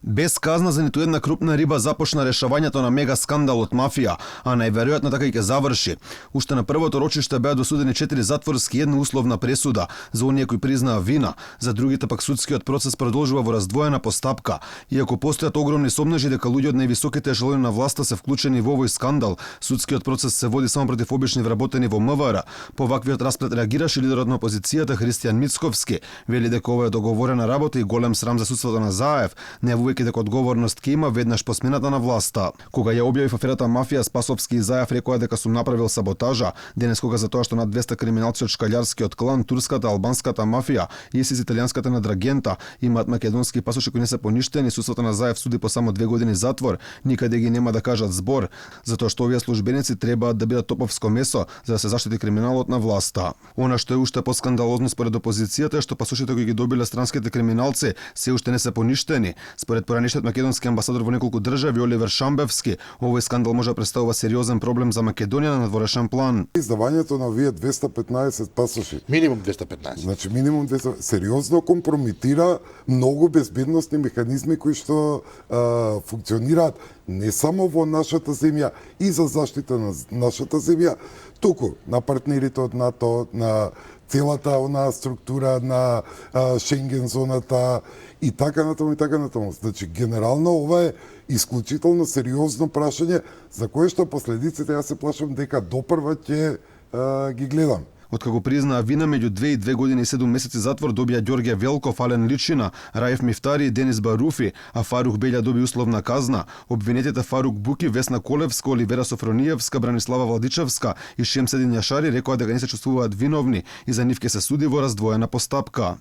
Без казна за ниту една крупна риба започна решавањето на мега скандал од мафија, а најверојатно така и ќе заврши. Уште на првото рочиште беа досудени 4 затворски и една условна пресуда за оние кои признаа вина, за другите пак судскиот процес продолжува во раздвоена постапка. Иако постојат огромни сомнежи дека луѓе од највисоките ешелони на власта се вклучени во овој скандал, судскиот процес се води само против обични вработени во МВР. По ваквиот расплет реагираше лидерот на опозицијата Христијан Мицковски, вели дека ова е договорена работа и голем срам за судството на Заев, најавувајќи дека одговорност ќе има веднаш по смената на власта. Кога ја објавив аферата мафија, Спасовски и Заев рекоа дека сум направил саботажа, денес кога за тоа што над 200 криминалци од шкалјарскиот клан, турската, албанската мафија и ИСИС италијанската на Драгента имаат македонски пасоши кои не се поништени, судството на Заев суди по само 2 години затвор, никаде ги нема да кажат збор, затоа што овие службеници требаат да бидат топовско месо за да се заштити криминалот на власта. Она што е уште поскандалозно според опозицијата е што пасошите кои ги добиле странските криминалци се уште не се поништени. Според поранешниот македонски амбасадор во неколку држави Оливер Шамбевски, овој скандал може да представува сериозен проблем за Македонија на надворешен план. Издавањето на овие 215 пасоши, Минимум 215. значи минимум 200, сериозно компрометира многу безбедносни механизми кои што функционираат не само во нашата земја и за заштита на нашата земја, туку на партнерите од НАТО, на целата онаа структура на Шенген зоната и така натаму и така натаму. Значи генерално ова е исклучително сериозно прашање за кое што последиците јас се плашам дека допрва ќе ги гледам. Откако признаа вина, меѓу 2 и 2 години и 7 месеци затвор добија Ѓорѓе Велков, Ален Личина, Раев Мифтари и Денис Баруфи, а Фарух Белја доби условна казна. Обвинетите Фарук Буки, Весна Колевска, Оливера Софрониевска, Бранислава Владичевска и Шемседин Јашари рекоа дека не се чувствуваат виновни и за нив ќе се суди во раздвоена постапка.